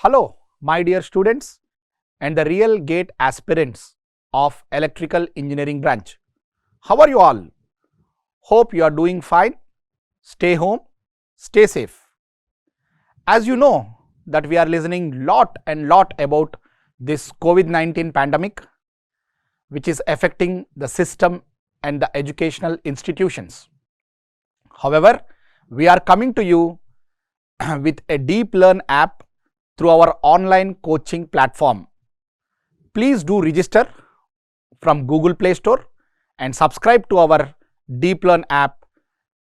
Hello, my dear students and the real GATE aspirants of Electrical Engineering branch. How are you all? Hope you are doing fine. Stay home, stay safe. As you know that we are listening lot about this COVID-19 pandemic, which is affecting the system and the educational institutions. However, we are coming to you with a Deep Learn app through our online coaching platform. Please do register from Google Play Store and subscribe to our Deep Learn app.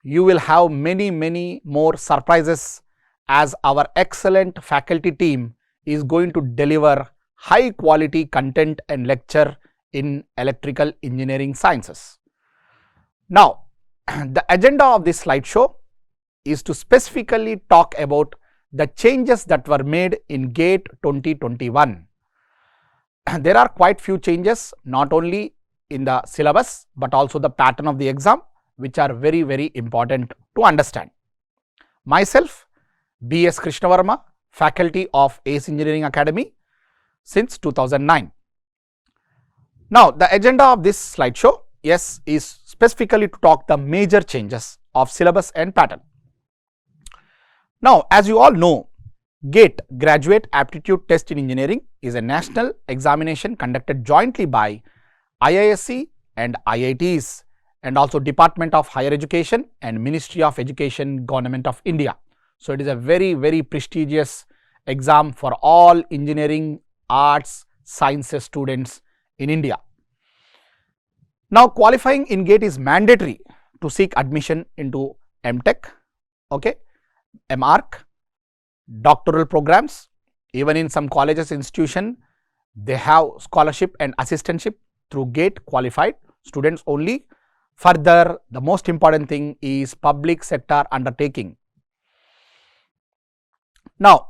You will have many more surprises as our excellent faculty team is going to deliver high quality content and lecture in electrical engineering sciences. Now, the agenda of this slideshow is to specifically talk about the changes that were made in GATE 2021. There are quite few changes, not only in the syllabus but also the pattern of the exam, which are very important to understand. Myself, B.S. Krishnavarma, faculty of ACE Engineering Academy since 2009. Now, the agenda of this slideshow is specifically to talk the major changes of syllabus and pattern. Now, as you all know, GATE, Graduate Aptitude Test in Engineering, is a national examination conducted jointly by IISc and IITs and also Department of Higher Education and Ministry of Education, Government of India. So, it is a very prestigious exam for all engineering, arts, sciences students in India. Now, qualifying in GATE is mandatory to seek admission into MTech, MArch, doctoral programs. Even in some colleges, institution, they have scholarship and assistantship through GATE qualified students only. Further, the most important thing is public sector undertaking. Now,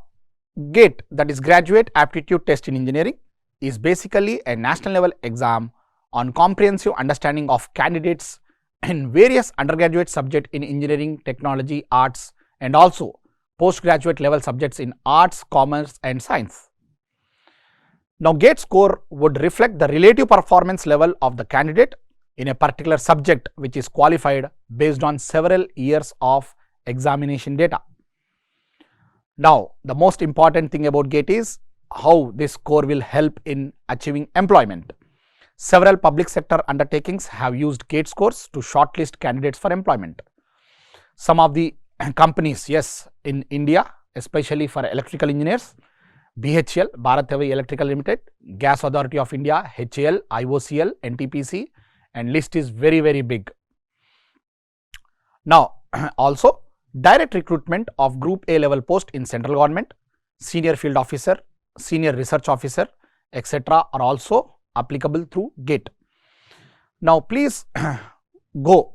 GATE, that is Graduate Aptitude Test in Engineering, is basically a national level exam on comprehensive understanding of candidates in various undergraduate subjects in engineering, technology, arts and also postgraduate level subjects in arts, commerce and science. Now, GATE score would reflect the relative performance level of the candidate in a particular subject which is qualified based on several years of examination data. Now, the most important thing about GATE is how this score will help in achieving employment. Several public sector undertakings have used GATE scores to shortlist candidates for employment. Some of the companies, in India, especially for electrical engineers, BHEL, Bharat Heavy Electrical Limited, Gas Authority of India, HAL, IOCL, NTPC, and list is very big. Now, also direct recruitment of Group A level post in central government, senior field officer, senior research officer, etc. are also applicable through GATE. Now, please go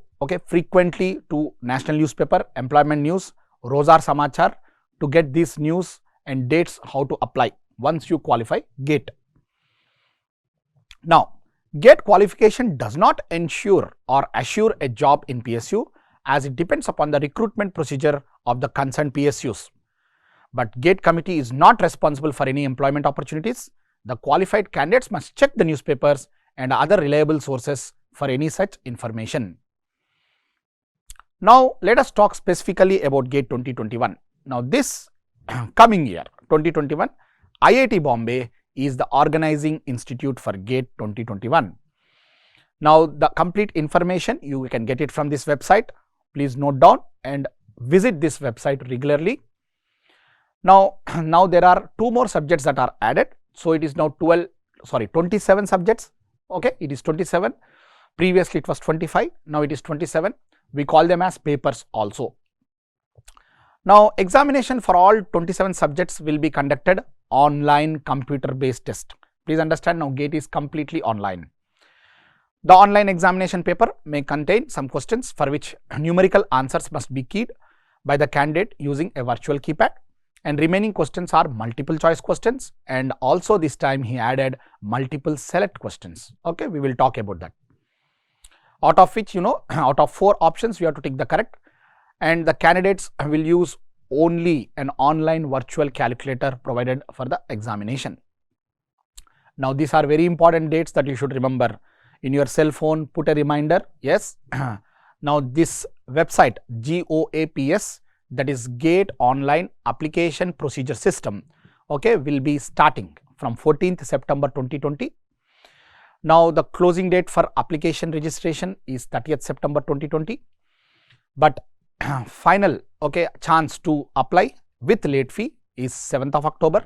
frequently to national newspaper, employment news, Rozar Samachar to get these news and dates how to apply once you qualify GATE. Now, GATE qualification does not ensure or assure a job in PSU as it depends upon the recruitment procedure of the concerned PSUs. But GATE committee is not responsible for any employment opportunities. The qualified candidates must check the newspapers and other reliable sources for any such information. Now, let us talk specifically about GATE 2021. Now, this coming year 2021, IIT Bombay is the organizing institute for GATE 2021. Now, the complete information you can get it from this website. Please note down and visit this website regularly. Now there are two more subjects that are added. So, it is now 27 subjects. It is 27. Previously, it was 25. Now, it is 27. We call them as papers also. Now, examination for all 27 subjects will be conducted online computer based test. Please understand, now GATE is completely online. The online examination paper may contain some questions for which numerical answers must be keyed by the candidate using a virtual keypad, and remaining questions are multiple choice questions, and also this time he added multiple select questions. We will talk about that. Out of which, out of 4 options we have to take the correct, and the candidates will use only an online virtual calculator provided for the examination. Now, these are very important dates that you should remember. In your cell phone, put a reminder. Yes. Now, this website GOAPS, that is GATE Online Application Procedure System, okay, will be starting from 14th September 2020. Now, the closing date for application registration is 30th September 2020, but final chance to apply with late fee is 7th of October,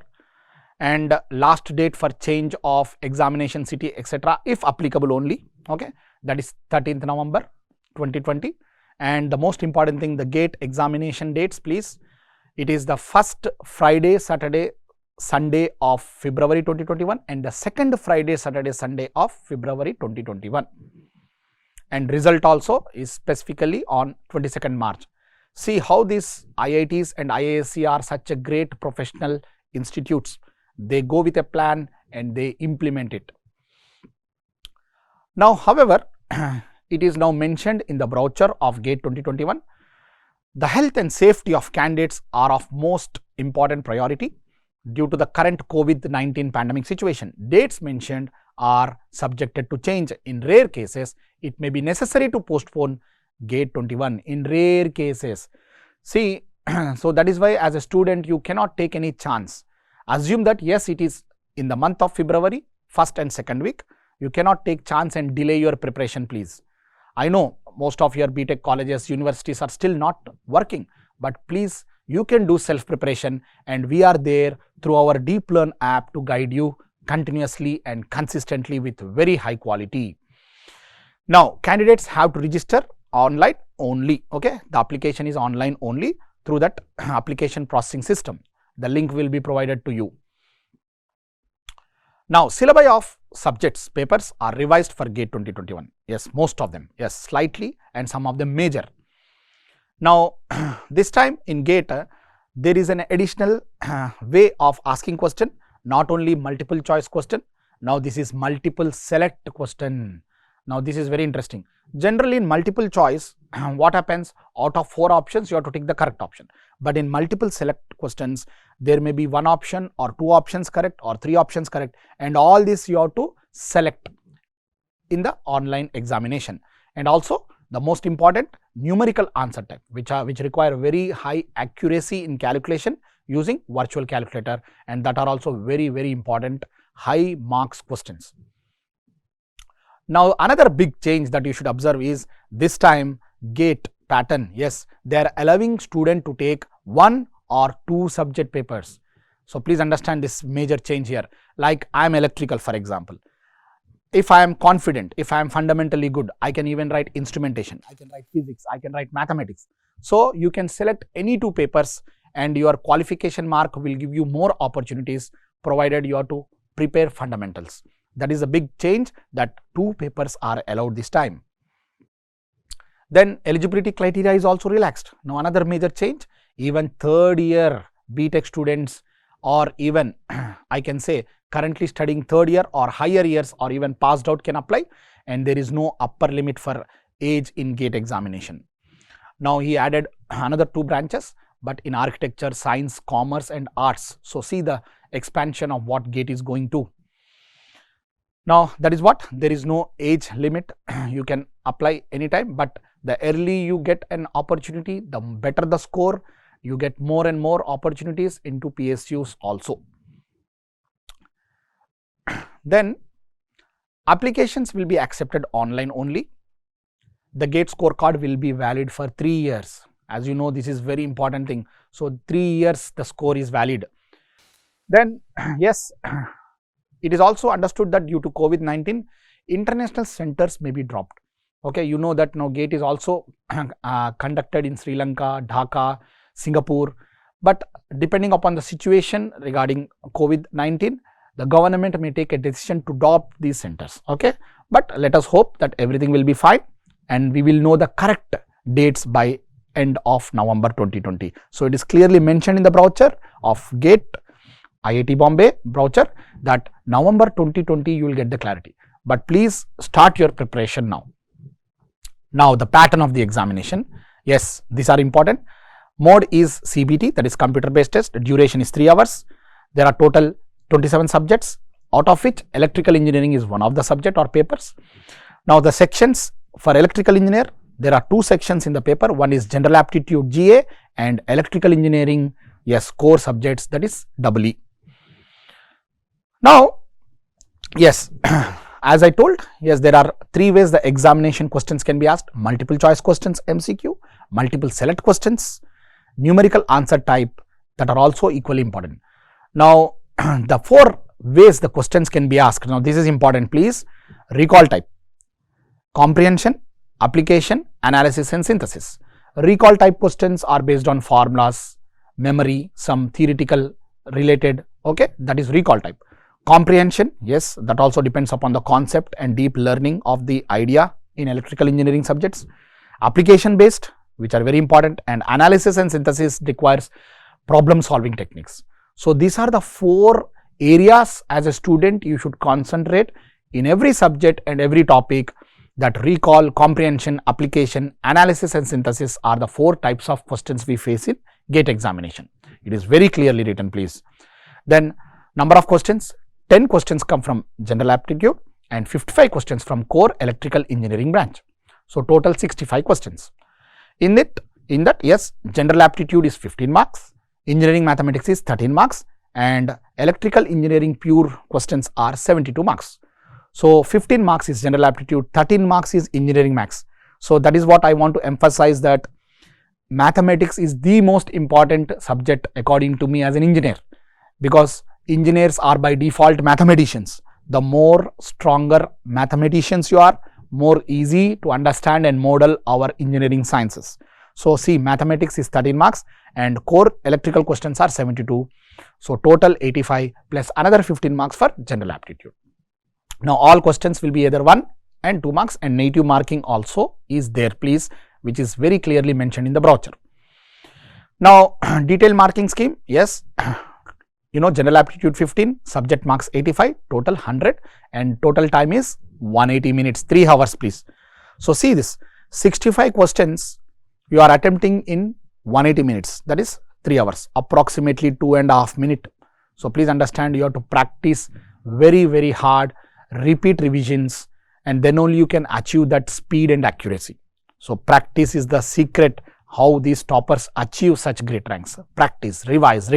and last date for change of examination city etc. if applicable only, that is 13th November 2020. And the most important thing, the GATE examination dates, please, it is the first Friday, Saturday, Sunday of February 2021 and the second Friday, Saturday, Sunday of February 2021, and result also is specifically on 22nd March. See how these IITs and IISc are such a great professional institutes. They go with a plan and they implement it. Now, however, it is now mentioned in the brochure of GATE 2021, the health and safety of candidates are of most important priority due to the current COVID-19 pandemic situation. Dates mentioned are subjected to change. In rare cases, it may be necessary to postpone GATE 21 in rare cases. See, so that is why as a student you cannot take any chance. Assume that yes, it is in the month of February, first and second week. You cannot take chance and delay your preparation, please. I know most of your BTech colleges, universities are still not working, but please, you can do self-preparation and we are there through our Deep Learn app to guide you continuously and consistently with very high quality. Now, candidates have to register online only, the application is online only through that application processing system. The link will be provided to you. Now, syllabi of subjects papers are revised for GATE 2021. Yes, most of them, yes, slightly, and some of them major. Now, this time in GATE, there is an additional way of asking question, not only multiple choice question. Now, this is multiple select question. Now, this is very interesting. Generally, in multiple choice, what happens? Out of 4 options, you have to take the correct option. But in multiple select questions, there may be 1 option or 2 options correct or 3 options correct, and all this you have to select in the online examination. And also, the most important, numerical answer type, which require very high accuracy in calculation using virtual calculator, and that are also very, very important high marks questions. Now, another big change that you should observe is this time GATE pattern. Yes, they are allowing student to take 1 or 2 subject papers. So, please understand this major change here. Like I am electrical, for example. If I am confident, if I am fundamentally good, I can even write instrumentation, I can write physics, I can write mathematics. So, you can select any 2 papers and your qualification mark will give you more opportunities provided you have to prepare fundamentals. That is a big change, that 2 papers are allowed this time. Then eligibility criteria is also relaxed. Now, another major change, even 3rd year BTech students or even I can say currently studying 3rd year or higher years or even passed out can apply, and there is no upper limit for age in GATE examination. Now, he added another 2 branches, but in architecture, science, commerce and arts. So, see the expansion of what GATE is going to. Now, that is what, there is no age limit, you can apply anytime, but the early you get an opportunity, the better the score, you get more and more opportunities into PSUs also. Then, applications will be accepted online only. The GATE scorecard will be valid for 3 years. As you know, this is very important thing. So, 3 years the score is valid. Then, yes, it is also understood that due to COVID-19, international centers may be dropped. You know that now GATE is also conducted in Sri Lanka, Dhaka, Singapore, but depending upon the situation regarding COVID-19, the government may take a decision to drop these centers. But let us hope that everything will be fine and we will know the correct dates by end of November 2020. So, it is clearly mentioned in the brochure of GATE IIT Bombay brochure that November 2020 you will get the clarity, but please start your preparation now. Now, the pattern of the examination, yes, these are important. Mode is CBT, that is computer based test. Duration is 3 hours. There are total 27 subjects, out of which electrical engineering is one of the subject or papers. Now the sections for electrical engineer, there are 2 sections in the paper. One is general aptitude GA and electrical engineering, yes, core subjects, that is EE. Now, yes, as I told, yes, there are 3 ways the examination questions can be asked: multiple choice questions MCQ, multiple select questions, numerical answer type, that are also equally important. Now, the 4 ways the questions can be asked. Now, this is important, please. Recall type, comprehension, application, analysis and synthesis. Recall type questions are based on formulas, memory, some theoretical related, okay, that is recall type. Comprehension, yes, that also depends upon the concept and deep learning of the idea in electrical engineering subjects. Application based, which are very important, and analysis and synthesis requires problem solving techniques. So these are the 4 areas as a student you should concentrate in every subject and every topic. That recall, comprehension, application, analysis and synthesis are the 4 types of questions we face in GATE examination. It is very clearly written, please. Then number of questions, 10 questions come from general aptitude and 55 questions from core electrical engineering branch. So total 65 questions. In that, yes, general aptitude is 15 marks, engineering mathematics is 13 marks, and electrical engineering pure questions are 72 marks. So 15 marks is general aptitude, 13 marks is engineering maths. So that is what I want to emphasize, that mathematics is the most important subject according to me as an engineer, because engineers are by default mathematicians. The more stronger mathematicians you are, more easy to understand and model our engineering sciences. So see, mathematics is 13 marks and core electrical questions are 72. So total 85 plus another 15 marks for general aptitude. Now all questions will be either 1 and 2 marks, and native marking also is there, please, which is very clearly mentioned in the brochure. Now detailed marking scheme, yes, you know, general aptitude 15, subject marks 85, total 100, and total time is 180 minutes, 3 hours, please. So see this, 65 questions you are attempting in 180 minutes, that is 3 hours, approximately 2.5 minutes. So please understand, you have to practice very hard, repeat revisions, and then only you can achieve that speed and accuracy. So practice is the secret how these toppers achieve such great ranks. Practice, revise.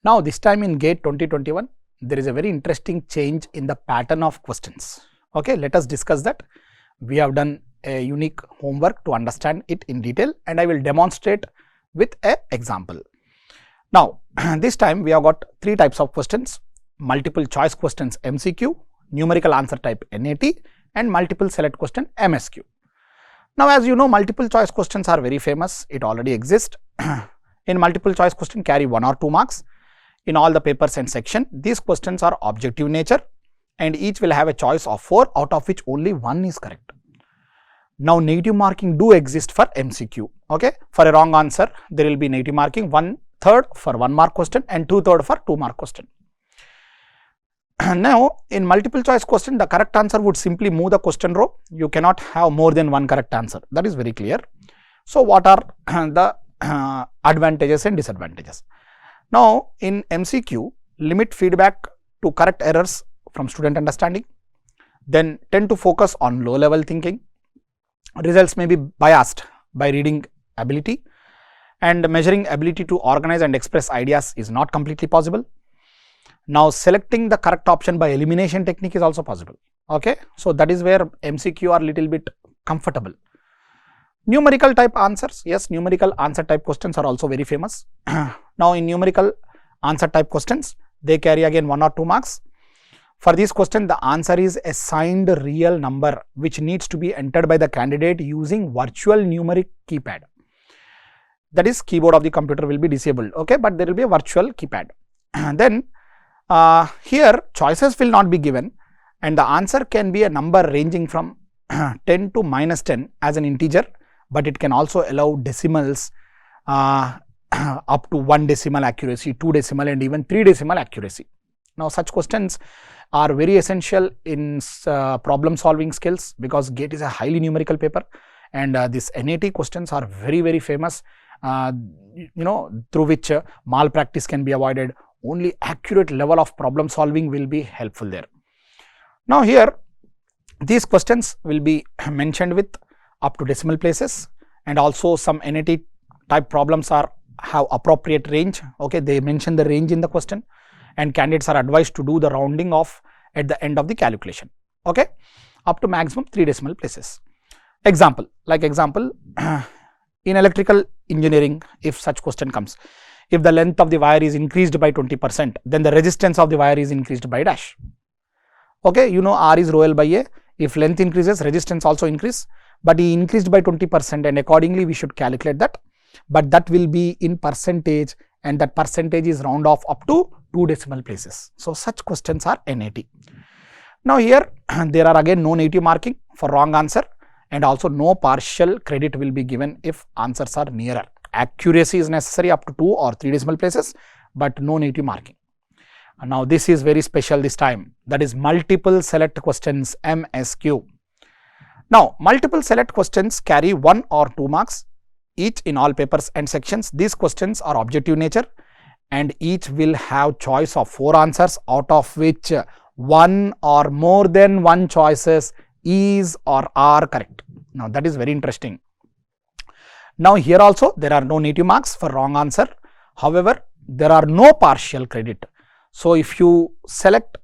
Now this time in GATE 2021, there is a very interesting change in the pattern of questions. Okay, let us discuss that. We have done a unique homework to understand it in detail, and I will demonstrate with an example. Now this time we have got 3 types of questions: multiple choice questions MCQ, numerical answer type NAT, and multiple select question MSQ. Now as you know, multiple choice questions are very famous, it already exists. In multiple choice question carry 1 or 2 marks in all the papers and section. These questions are objective nature and each will have a choice of 4, out of which only 1 is correct. Now negative marking do exist for MCQ. Okay, for a wrong answer there will be negative marking, 1/3 for 1 mark question and 2/3 for 2 mark question. Now in multiple choice question, the correct answer would simply move the question row. You cannot have more than 1 correct answer, that is very clear. So what are the advantages and disadvantages? Now in MCQ, limit feedback to correct errors from student understanding, then tend to focus on low level thinking. Results may be biased by reading ability, and measuring ability to organize and express ideas is not completely possible. Now selecting the correct option by elimination technique is also possible. Okay, so that is where MCQ are little bit comfortable. Numerical type answers, yes, numerical answer type questions are also very famous. Now in numerical answer type questions, they carry again 1 or 2 marks. For this question, the answer is a signed real number which needs to be entered by the candidate using virtual numeric keypad. That is, keyboard of the computer will be disabled, okay, but there will be a virtual keypad. Then here choices will not be given, and the answer can be a number ranging from 10 to -10 as an integer, but it can also allow decimals up to 1 decimal accuracy, 2 decimal and even 3 decimal accuracy. Now such questions are very essential in problem solving skills, because GATE is a highly numerical paper and this NAT questions are very famous, through which malpractice can be avoided. Only accurate level of problem solving will be helpful there. Now here these questions will be mentioned with up to decimal places, and also some NAT type problems have appropriate range. Okay, they mention the range in the question, and candidates are advised to do the rounding off at the end of the calculation. Okay, up to maximum 3 decimal places. Example, in electrical engineering, if such question comes, if the length of the wire is increased by 20%, then the resistance of the wire is increased by dash. Okay, you know R is rho L by A. If length increases, resistance also increase, but he increased by 20%, and accordingly we should calculate that, but that will be in percentage, and that percentage is round off up to 2 decimal places. So such questions are NAT. Now here there are again no native marking for wrong answer, and also no partial credit will be given if answers are nearer. Accuracy is necessary up to 2 or 3 decimal places, but no native marking. Now this is very special this time, that is multiple select questions, MSQ. Now multiple select questions carry 1 or 2 marks each in all papers and sections. These questions are objective nature, and each will have choice of 4 answers, out of which 1 or more than 1 choices is or are correct. Now that is very interesting. Now here also there are no native marks for wrong answer. However, there are no partial credit. So if you select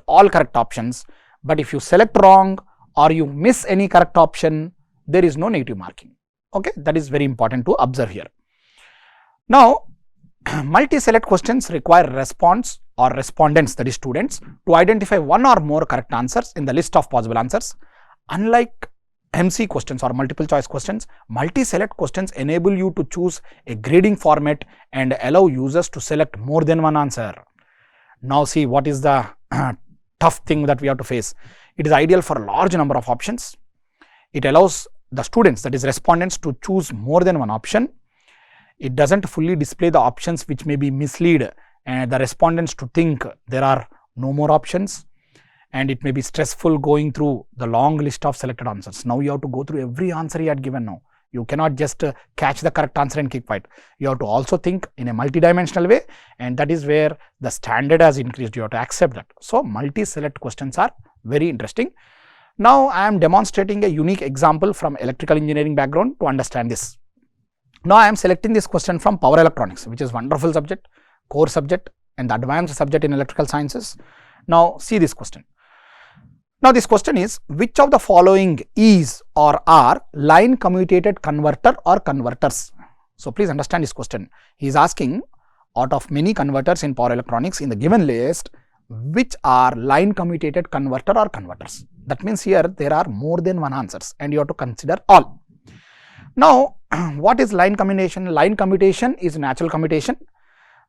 all correct options, but if you select wrong or you miss any correct option, there is no native marking. Okay, that is very important to observe here. Now multi-select questions require response or respondents, that is students, to identify 1 or more correct answers in the list of possible answers. Unlike MC questions or multiple choice questions, multi-select questions enable you to choose a grading format and allow users to select more than 1 answer. Now see what is the tough thing that we have to face. It is ideal for a large number of options. It allows the students, that is respondents, to choose more than 1 option. It doesn't fully display the options, which may be mislead the respondents to think there are no more options, and it may be stressful going through the long list of selected answers. Now you have to go through every answer he had given now. You cannot just catch the correct answer and keep quiet. You have to also think in a multidimensional way, and that is where the standard has increased. You have to accept that. So multi-select questions are very interesting. Now I am demonstrating a unique example from electrical engineering background to understand this. Now I am selecting this question from power electronics, which is wonderful subject, core subject, and the advanced subject in electrical sciences. Now see this question. Now this question is, which of the following is or are line commutated converter or converters? So please understand this question. He is asking, out of many converters in power electronics in the given list, which are line commutated converter or converters? That means here there are more than 1 answers, and you have to consider all. Now what is line commutation? Line commutation is natural commutation,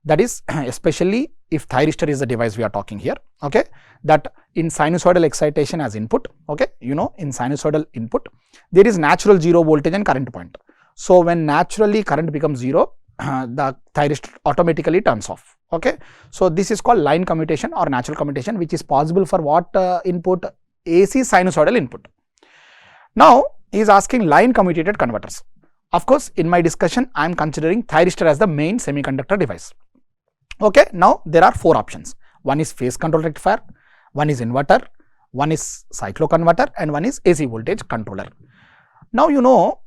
that is especially if thyristor is the device we are talking here. Okay, that in sinusoidal excitation as input. Okay, you know, in sinusoidal input there is natural 0 voltage and current point. So when naturally current becomes 0, the thyristor automatically turns off. Okay, so this is called line commutation or natural commutation, which is possible for what input? AC sinusoidal input. Now he is asking line commutated converters. Of course, in my discussion I am considering thyristor as the main semiconductor device. Okay, now there are 4 options. One is phase control rectifier, one is inverter, one is cycloconverter, and one is AC voltage controller. Now you know,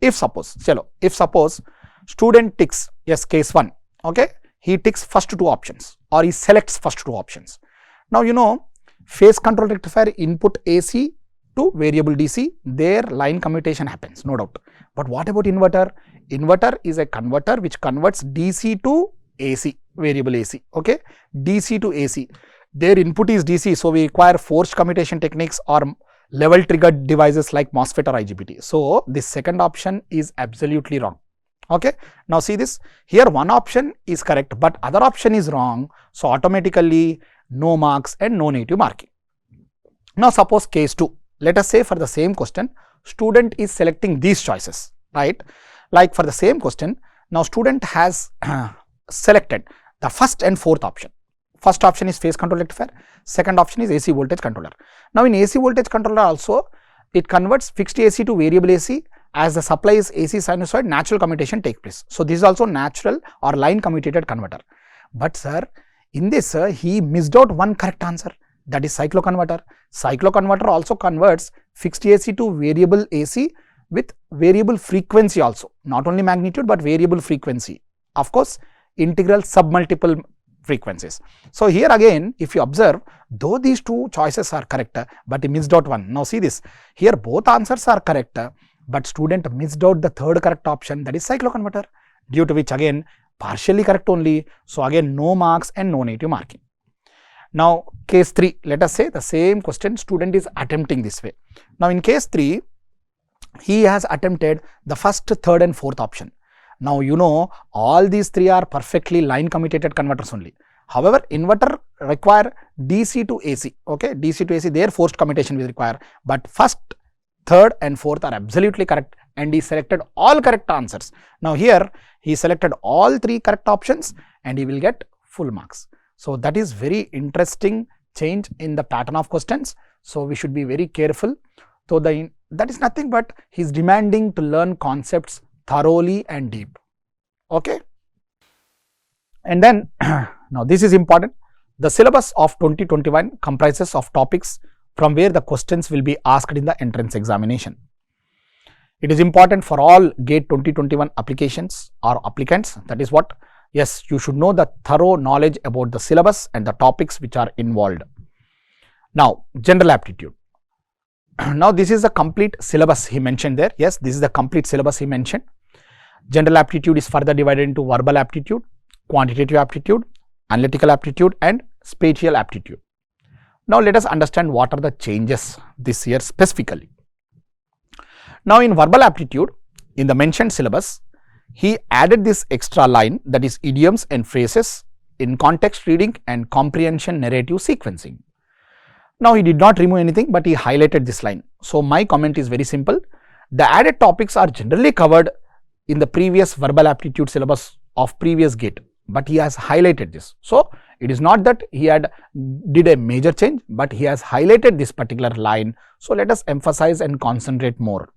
if suppose student ticks, yes, case 1, okay, he ticks first 2 options or he selects first 2 options. Now you know, phase control rectifier input AC to variable DC, their line commutation happens, no doubt. But what about inverter? Inverter is a converter which converts DC to AC, variable AC, okay, DC to AC. Their input is DC, so we require forced commutation techniques or level triggered devices like MOSFET or IGBT. So this second option is absolutely wrong. Okay, now see this, here one option is correct, but other option is wrong, so automatically no marks and no native marking. Now suppose case 2, let us say for the same question, student is selecting these choices, right? Like for the same question, now student has selected the first and fourth option. First option is phase control rectifier, second option is AC voltage controller. Now in AC voltage controller also, it converts fixed AC to variable AC. As the supply is AC sinusoid, natural commutation takes place. So, this is also natural or line commutated converter. But sir, in this he missed out one correct answer, that is cycloconverter. Cycloconverter also converts fixed AC to variable AC with variable frequency also, not only magnitude but variable frequency. Of course, integral submultiple frequencies. So, here again if you observe, though these two choices are correct, but he missed out one. Now, see this, here both answers are correct, but student missed out the third correct option, that is cycloconverter, due to which again partially correct only. So, again no marks and no negative marking. Now, case 3, let us say the same question student is attempting this way. Now, in case 3, he has attempted the first, third and fourth option. Now, you know all these 3 are perfectly line commutated converters only. However, inverter require DC to AC, okay, DC to AC, their forced commutation will require, but first, third and fourth are absolutely correct and he selected all correct answers. Now, here he selected all 3 correct options and he will get full marks. So, that is very interesting change in the pattern of questions. So, we should be very careful. So, that is nothing but he is demanding to learn concepts thoroughly and deep, okay. And then now this is important, the syllabus of 2021 comprises of topics from where the questions will be asked in the entrance examination. It is important for all GATE 2021 applications or applicants, that is what, yes, you should know the thorough knowledge about the syllabus and the topics which are involved. Now, general aptitude. Now, this is the complete syllabus he mentioned there. Yes, this is the complete syllabus he mentioned. General aptitude is further divided into verbal aptitude, quantitative aptitude, analytical aptitude and spatial aptitude. Now, let us understand what are the changes this year specifically. Now, in verbal aptitude, in the mentioned syllabus, he added this extra line, that is idioms and phrases in context reading and comprehension narrative sequencing. Now, he did not remove anything, but he highlighted this line. So, my comment is very simple. The added topics are generally covered in the previous verbal aptitude syllabus of previous GATE, but he has highlighted this. So, it is not that he did a major change, but he has highlighted this particular line. So, let us emphasize and concentrate more.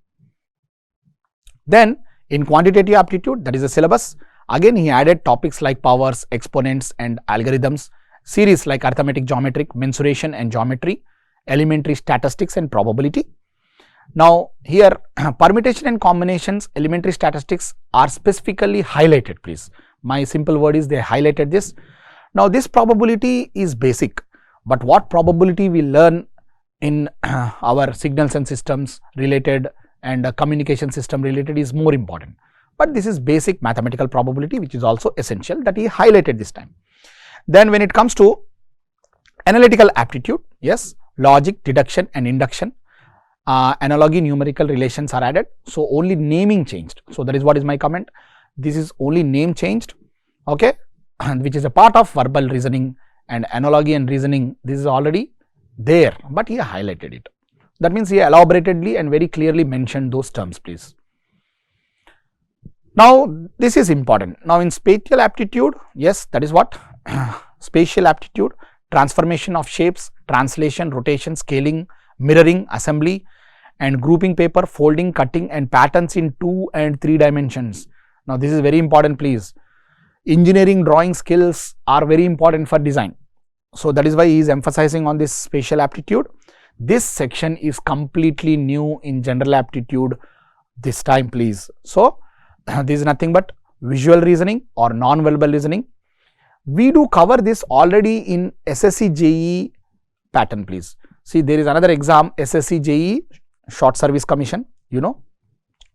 Then, in quantitative aptitude, that is a syllabus, again he added topics like powers, exponents and algorithms, series like arithmetic, geometric, mensuration and geometry, elementary statistics and probability. Now, here permutation and combinations, elementary statistics are specifically highlighted, please. My simple word is they highlighted this. Now, this probability is basic, but what probability we learn in our signals and systems related and communication system related is more important. But this is basic mathematical probability, which is also essential, that he highlighted this time. Then when it comes to analytical aptitude, yes, logic, deduction and induction, analogy, numerical relations are added. So, only naming changed. So, that is what is my comment. This is only name changed, okay, which is a part of verbal reasoning, and analogy and reasoning, this is already there, but he highlighted it. That means he elaboratedly and very clearly mentioned those terms, please. Now, this is important. Now, in spatial aptitude, yes, that is what spatial aptitude, transformation of shapes, translation, rotation, scaling, mirroring, assembly and grouping paper, folding, cutting and patterns in 2 and 3 dimensions. Now, this is very important, please. Engineering drawing skills are very important for design. So, that is why he is emphasizing on this spatial aptitude. This section is completely new in general aptitude this time, please. So, this is nothing but visual reasoning or non-verbal reasoning. We do cover this already in SSC JEE pattern, please. See, there is another exam, SSC JEE, Short Service Commission, you know,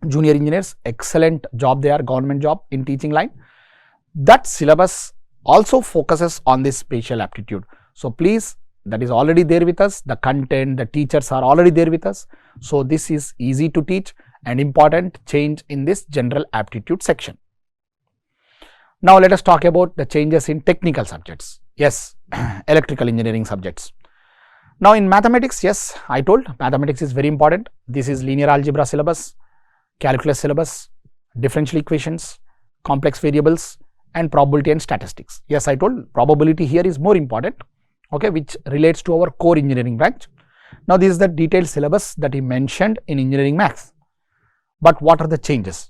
junior engineers, excellent job they are, government job in teaching line. That syllabus also focuses on this spatial aptitude. So, please, that is already there with us, the content, the teachers are already there with us. So, this is easy to teach and important change in this general aptitude section. Now, let us talk about the changes in technical subjects. Yes, electrical engineering subjects. Now, in mathematics, yes, I told mathematics is very important. This is linear algebra syllabus, calculus syllabus, differential equations, complex variables and probability and statistics. Yes, I told probability here is more important, okay, which relates to our core engineering branch. Now this is the detailed syllabus that he mentioned in engineering maths. But what are the changes?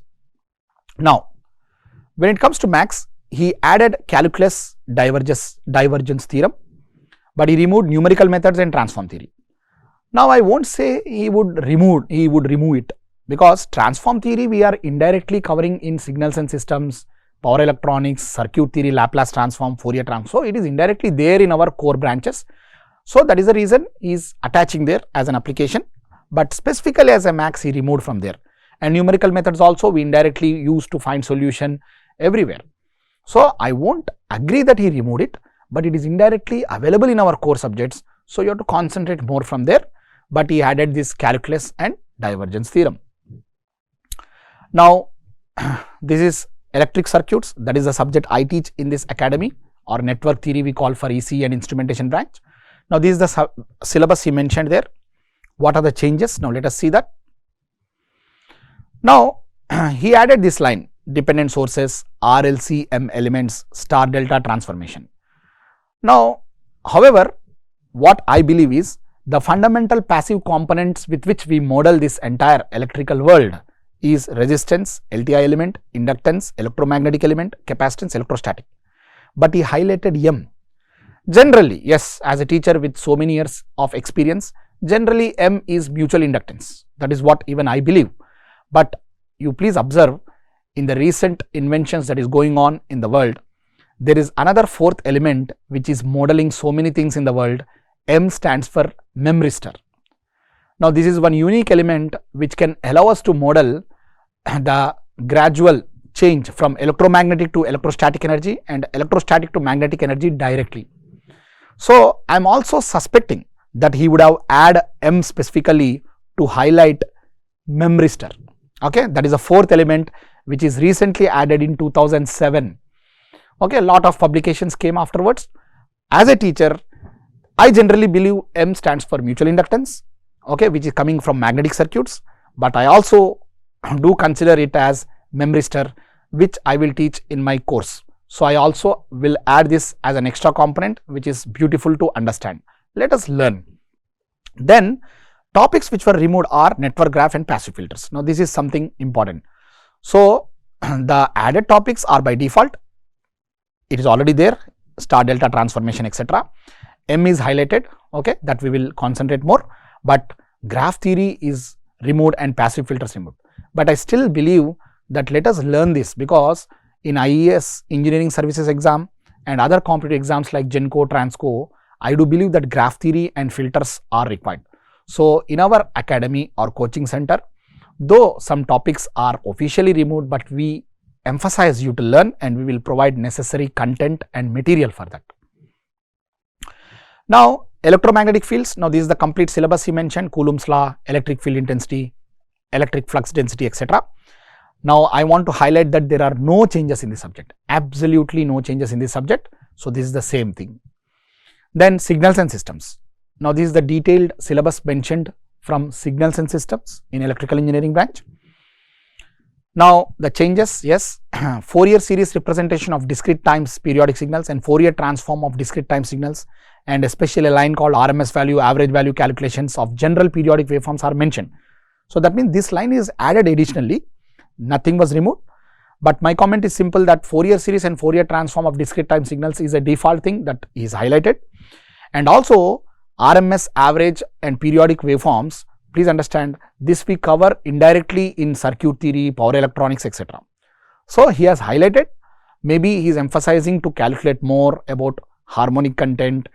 Now, when it comes to maths, he added calculus divergence theorem, but he removed numerical methods and transform theory. Now I won't say he would remove it, because transform theory we are indirectly covering in signals and systems, power electronics, circuit theory, Laplace transform, Fourier transform. So it is indirectly there in our core branches. So that is the reason he is attaching there as an application, but specifically as a max he removed from there. And numerical methods also we indirectly use to find solution everywhere. So I won't agree that he removed it, but it is indirectly available in our core subjects. So you have to concentrate more from there, but he added this calculus and divergence theorem. Now this is electric circuits, that is the subject I teach in this academy, or network theory we call for EC and instrumentation branch. Now this is the syllabus he mentioned there. What are the changes? Now let us see that. Now he added this line, dependent sources, RLC-M elements, star delta transformation. Now however, what I believe is the fundamental passive components with which we model this entire electrical world is resistance, LTI element, inductance, electromagnetic element, capacitance, electrostatic. But he highlighted M. Generally, yes, as a teacher with so many years of experience, generally M is mutual inductance. That is what even I believe. But you please observe, in the recent inventions that is going on in the world, there is another fourth element which is modeling so many things in the world. M stands for memristor. Now this is one unique element which can allow us to model the gradual change from electromagnetic to electrostatic energy and electrostatic to magnetic energy directly. So I am also suspecting that he would have added M specifically to highlight memristor. Okay, that is a fourth element which is recently added in 2007. Okay, a lot of publications came afterwards. As a teacher, I generally believe M stands for mutual inductance, okay, which is coming from magnetic circuits, but I also do consider it as memristor, which I will teach in my course. So I also will add this as an extra component which is beautiful to understand. Let us learn. Then topics which were removed are network graph and passive filters. Now this is something important. So the added topics are by default, it is already there, star delta transformation, etc. M is highlighted, okay, that we will concentrate more, but graph theory is removed and passive filters removed. But I still believe that let us learn this, because in IES engineering services exam and other competitive exams like Genco, Transco, I do believe that graph theory and filters are required. So in our academy or coaching center, though some topics are officially removed, but we emphasize you to learn and we will provide necessary content and material for that. Now electromagnetic fields, now this is the complete syllabus he mentioned, Coulomb's law, electric field intensity, electric flux density, etc. Now I want to highlight that there are no changes in this subject, absolutely no changes in this subject. So this is the same thing. Then signals and systems. Now this is the detailed syllabus mentioned from signals and systems in electrical engineering branch. Now the changes, yes, Fourier series representation of discrete times periodic signals and Fourier transform of discrete time signals, and especially a line called RMS value, average value calculations of general periodic waveforms are mentioned. So that means this line is added additionally, nothing was removed. But my comment is simple, that Fourier series and Fourier transform of discrete time signals is a default thing that is highlighted. And also RMS, average and periodic waveforms, please understand this we cover indirectly in circuit theory, power electronics, etc. So he has highlighted, maybe he is emphasizing to calculate more about harmonic content,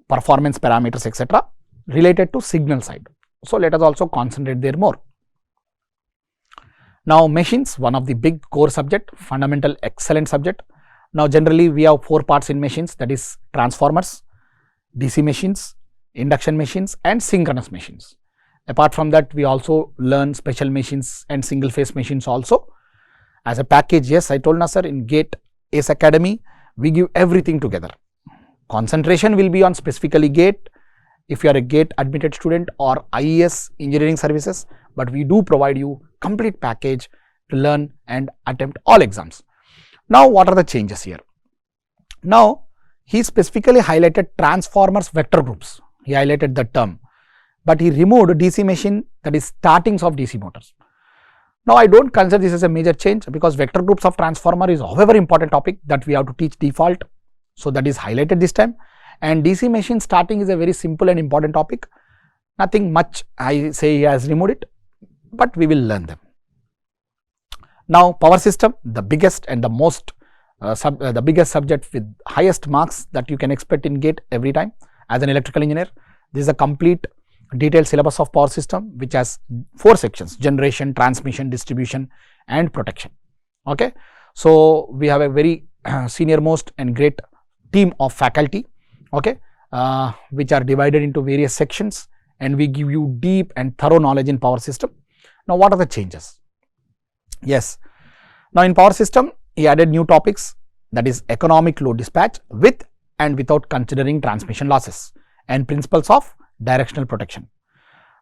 performance parameters, etc. related to signal side. So let us also concentrate there more. Now machines, one of the big core subject, fundamental excellent subject. Now generally we have 4 parts in machines, that is transformers, DC machines, induction machines and synchronous machines. Apart from that, we also learn special machines and single phase machines also. As a package, yes, I told Nasser, in GATE ACE Academy, we give everything together. Concentration will be on specifically GATE, if you are a GATE admitted student, or IES engineering services, but we do provide you complete package to learn and attempt all exams. Now what are the changes here? Now he specifically highlighted transformers vector groups, he highlighted the term. but he removed DC machine, that is startings of DC motors. Now, I don't consider this as a major change because vector groups of transformer is however important topic that we have to teach default. So, that is highlighted this time, and DC machine starting is a very simple and important topic. Nothing much I say he has removed it, but we will learn them. Now, power system, the biggest and the most the biggest subject with highest marks that you can expect in GATE every time as an electrical engineer. This is a complete detailed syllabus of power system which has 4 sections: generation, transmission, distribution and protection. Okay. So, we have a very senior most and great team of faculty, okay, which are divided into various sections, and we give you deep and thorough knowledge in power system. Now, what are the changes? Yes. Now, in power system, he added new topics, that is economic load dispatch with and without considering transmission losses, and principles of directional protection.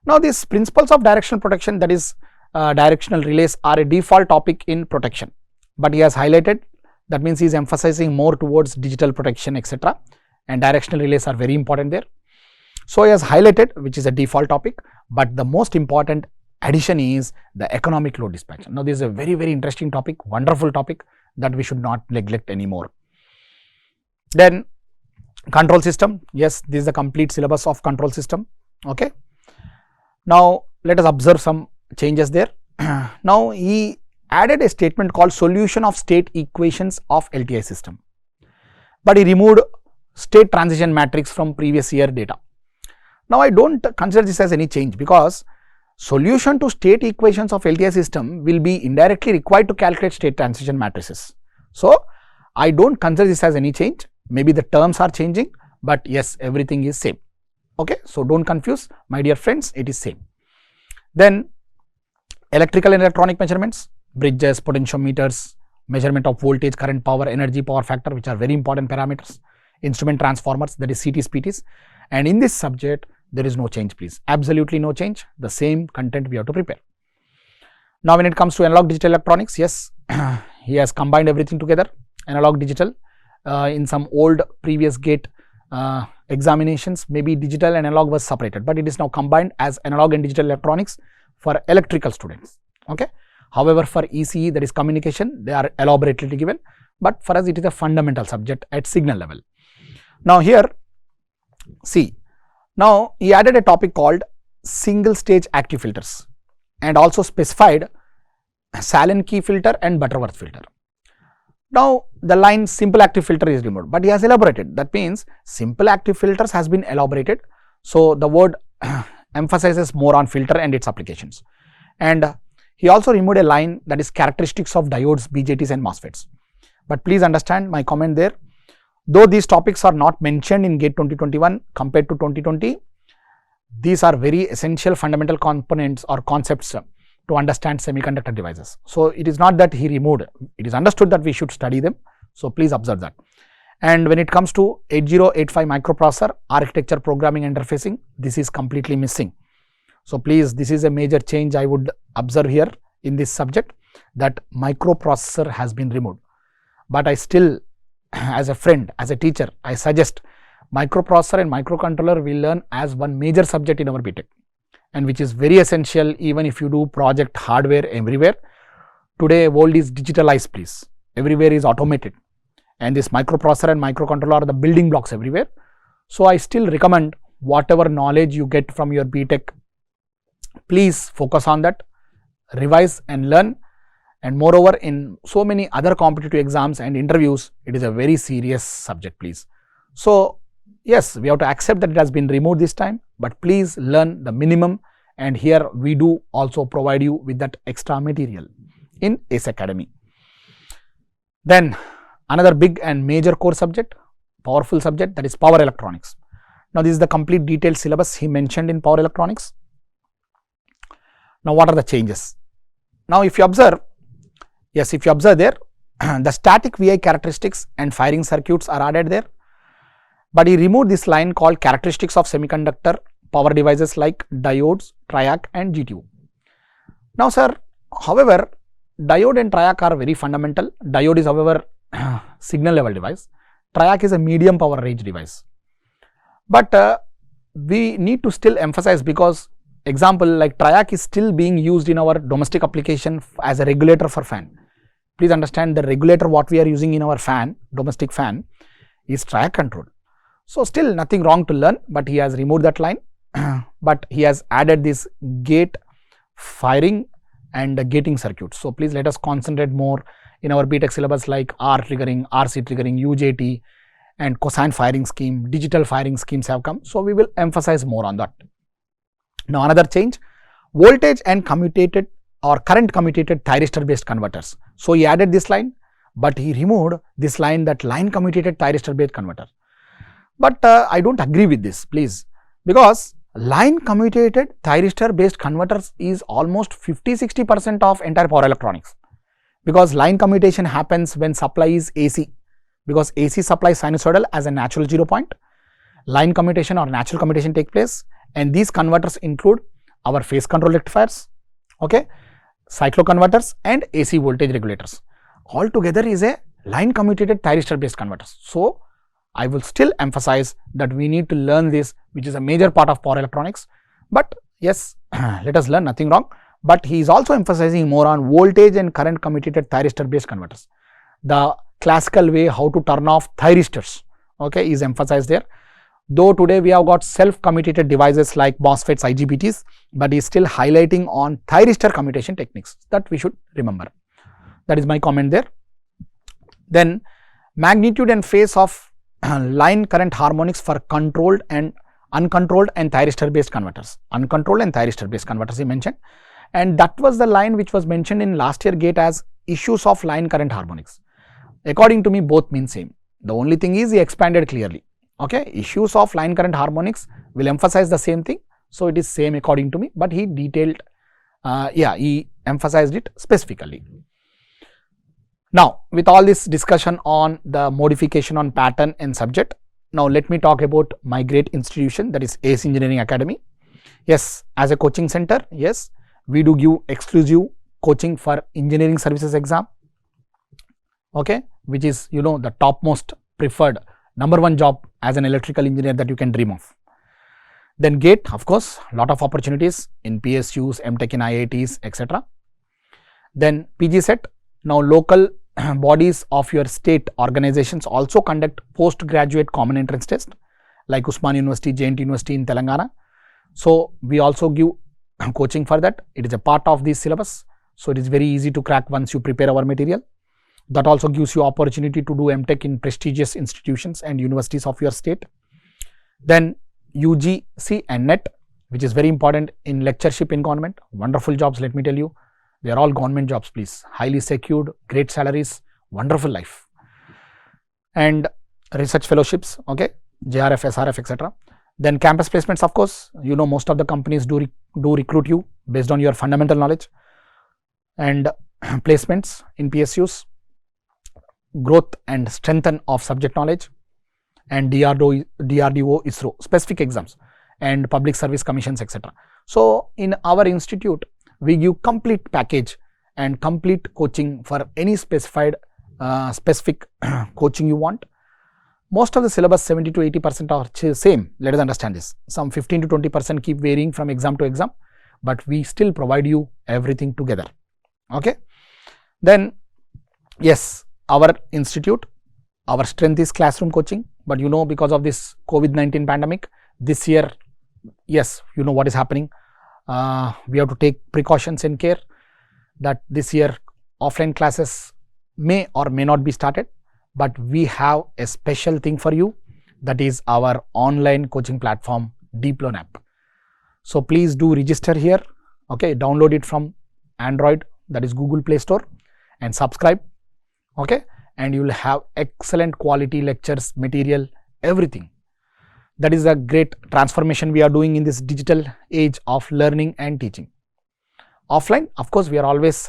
Now, these principles of directional protection, that is directional relays, are a default topic in protection, but he has highlighted, that means he is emphasizing more towards digital protection, etc., and directional relays are very important there. So, he has highlighted, which is a default topic, but the most important addition is the economic load dispatch. Now, this is a very, very interesting topic, wonderful topic that we should not neglect anymore. Then control system, yes, this is the complete syllabus of control system. Okay. Now, let us observe some changes there. Now, he added a statement called solution of state equations of LTI system, but he removed state transition matrix from previous year data. Now, I don't consider this as any change because solution to state equations of LTI system will be indirectly required to calculate state transition matrices. So, I don't consider this as any change, maybe the terms are changing, but yes, everything is same. Okay. So, don't confuse my dear friends, it is same. Then electrical and electronic measurements, bridges, potentiometers, measurement of voltage, current, power, energy, power factor, which are very important parameters, instrument transformers, that is CTs, PTs, and in this subject there is no change, please, absolutely no change, the same content we have to prepare. Now, when it comes to analog digital electronics, yes, he has combined everything together, analog digital. In some old previous GATE examinations, maybe digital and analog was separated, but it is now combined as analog and digital electronics for electrical students. Okay. However, for ECE, that is communication, they are elaborately given, but for us it is a fundamental subject at signal level. Now, here see, now he added a topic called single stage active filters and also specified Sallen-Key filter and Butterworth filter. Now, the line simple active filter is removed, but he has elaborated, that means simple active filters has been elaborated. So, the word emphasizes more on filter and its applications, and he also removed a line, that is characteristics of diodes, BJTs and MOSFETs. But please understand my comment there, though these topics are not mentioned in GATE 2021 compared to 2020, these are very essential fundamental components or concepts to understand semiconductor devices. So, it is not that he removed, it is understood that we should study them. So, please observe that. And when it comes to 8085 microprocessor architecture, programming, interfacing, this is completely missing. So, please, this is a major change I would observe here in this subject, that microprocessor has been removed. But I still, as a friend, as a teacher, I suggest microprocessor and microcontroller we learn as one major subject in our BTech, and which is very essential even if you do project hardware everywhere. Today, world is digitalized, please, everywhere is automated, and this microprocessor and microcontroller are the building blocks everywhere. So, I still recommend whatever knowledge you get from your BTech, please focus on that, revise and learn, and moreover in so many other competitive exams and interviews, it is a very serious subject, please. So, yes, we have to accept that it has been removed this time, but please learn the minimum, and here we do also provide you with that extra material in ACE Academy. Then another big and major core subject, powerful subject, that is power electronics. Now, this is the complete detailed syllabus he mentioned in power electronics. Now, what are the changes? Now, if you observe, yes, if you observe there, the static VI characteristics and firing circuits are added there, but he removed this line called characteristics of semiconductor power devices like diodes, triac and GTO. Now, sir, however, diode and triac are very fundamental. Diode is, however, signal level device. Triac is a medium power range device. But we need to still emphasize, because example like Triac is still being used in our domestic application as a regulator for fan. Please understand, the regulator what we are using in our fan, domestic fan, is Triac control. So still nothing wrong to learn, but he has removed that line, but he has added this gate firing and the gating circuit. So please let us concentrate more in our BTech syllabus like R triggering, RC triggering, UJT and cosine firing scheme, digital firing schemes have come. So we will emphasize more on that. Now another change, voltage and commutated or current commutated thyristor based converters. So he added this line, but he removed this line, that line commutated thyristor based converter. But I don't agree with this, please, because line commutated thyristor based converters is almost 50-60% of entire power electronics, because line commutation happens when supply is AC, because AC supply sinusoidal as a natural 0 point. Line commutation or natural commutation take place, and these converters include our phase control rectifiers, okay, cycloconverters and AC voltage regulators. All together is a line commutated thyristor based converters. So I will still emphasize that we need to learn this, which is a major part of power electronics. But yes, let us learn, nothing wrong. But he is also emphasizing more on voltage and current commutated thyristor based converters. The classical way how to turn off thyristors, okay, is emphasized there. Though today we have got self-commutated devices like MOSFETs, IGBTs, but he is still highlighting on thyristor commutation techniques that we should remember. That is my comment there. Then magnitude and phase of line current harmonics for controlled and uncontrolled and thyristor based converters. Uncontrolled and thyristor based converters he mentioned, and that was the line which was mentioned in last year GATE as issues of line current harmonics. According to me, both mean same. The only thing is he expanded clearly. Okay, issues of line current harmonics will emphasize the same thing. So it is same according to me, but he detailed, he emphasized it specifically. Now, with all this discussion on the modification on pattern and subject, now let me talk about my great institution, that is ACE Engineering Academy. Yes, as a coaching center, yes, we do give exclusive coaching for engineering services exam, okay, which is, you know, the topmost preferred #1 job as an electrical engineer that you can dream of. Then GATE, of course, lot of opportunities in PSUs, MTech in IITs, etc. Then PG set, now local bodies of your state organizations also conduct postgraduate common entrance test like Usman University, JNT University in Telangana. So we also give coaching for that. It is a part of this syllabus. So it is very easy to crack once you prepare our material. That also gives you opportunity to do MTech in prestigious institutions and universities of your state. Then UGC and NET, which is very important in lectureship in government. Wonderful jobs, let me tell you. They are all government jobs, please. Highly secured, great salaries, wonderful life. And research fellowships, okay, JRF, SRF, etc. Then campus placements, of course, you know, most of the companies do recruit you based on your fundamental knowledge. And placements in PSUs, growth and strengthen of subject knowledge, and DRDO, ISRO, specific exams and public service commissions, etc. So in our institute, we give complete package and complete coaching for any specified specific coaching you want. Most of the syllabus 70 to 80% are same. Let us understand this. Some 15 to 20% keep varying from exam to exam, but we still provide you everything together. Okay. Then yes, our institute, our strength is classroom coaching, but you know, because of this COVID-19 pandemic, this year, yes, you know what is happening. We have to take precautions and care that this year offline classes may or may not be started, but we have a special thing for you, that is our online coaching platform, DeepLearn app. So please do register here, okay, download it from Android, that is Google Play Store, and subscribe, okay, and you will have excellent quality lectures, material, everything. That is a great transformation we are doing in this digital age of learning and teaching. Offline, of course, we are always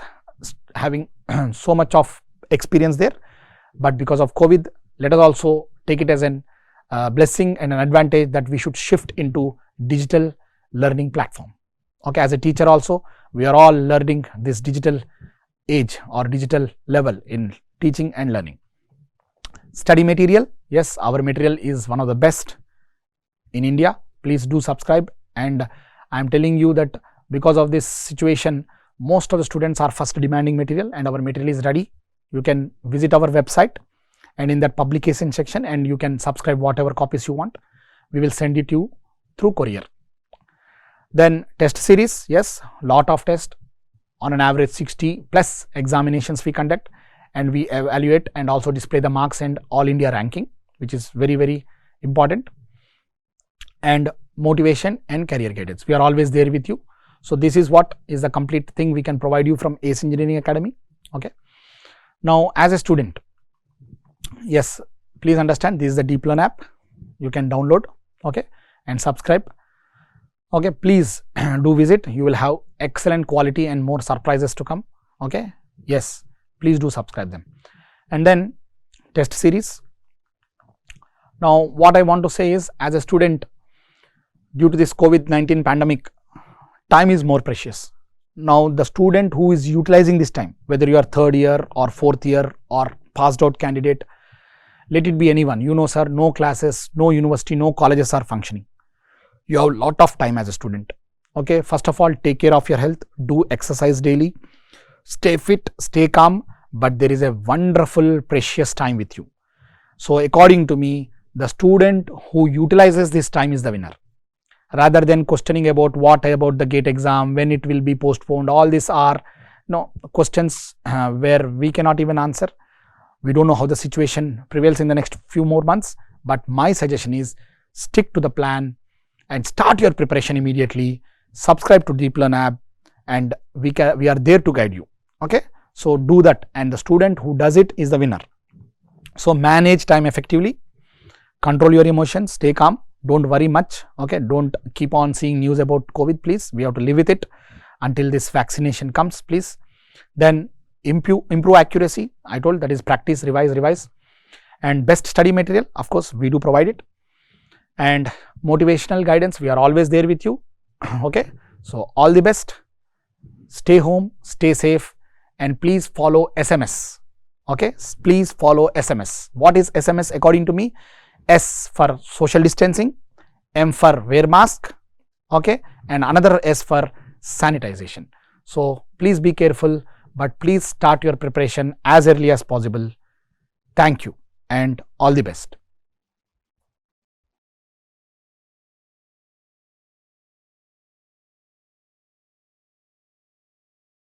having so much of experience there, but because of COVID, let us also take it as an blessing and an advantage that we should shift into digital learning platform. Okay, as a teacher also, we are all learning this digital age or digital level in teaching and learning. Study material, yes, our material is one of the best in India, please do subscribe. And I am telling you that because of this situation, most of the students are first demanding material, and our material is ready. You can visit our website and in that publication section, and you can subscribe whatever copies you want. We will send it to you through courier. Then test series, yes, lot of tests, on an average 60 plus examinations we conduct, and we evaluate and also display the marks and all India ranking, which is very, very important. And motivation and career guidance, we are always there with you. So this is what is the complete thing we can provide you from ACE Engineering Academy. Okay. Now as a student, yes, please understand, this is the Deep Learn app. You can download, okay, and subscribe. Okay, please do visit. You will have excellent quality and more surprises to come. Okay, yes, please do subscribe them. And then test series. Now what I want to say is, as a student, due to this COVID-19 pandemic, time is more precious. Now the student who is utilizing this time, whether you are third year or fourth year or passed out candidate, let it be anyone, you know sir, no classes, no university, no colleges are functioning. You have a lot of time as a student. Okay, first of all, take care of your health, do exercise daily, stay fit, stay calm, but there is a wonderful precious time with you. So according to me, the student who utilizes this time is the winner. Rather than questioning about what about the GATE exam, when it will be postponed, all these are questions where we cannot even answer. We don't know how the situation prevails in the next few more months, but my suggestion is stick to the plan and start your preparation immediately. Subscribe to Deep Learn app, and we are there to guide you. Okay, so do that, and the student who does it is the winner. So manage time effectively, control your emotions, stay calm, don't worry much. Okay, don't keep on seeing news about COVID, please. We have to live with it until this vaccination comes, please. Then improve accuracy. I told, that is practice, revise, and best study material, of course we do provide it. And motivational guidance, we are always there with you. Okay, so all the best, stay home, stay safe, and please follow SMS. Okay, please follow SMS. What is SMS according to me? S for social distancing, M for wear mask, okay, and another S for sanitization. So please be careful, but please start your preparation as early as possible. Thank you and all the best.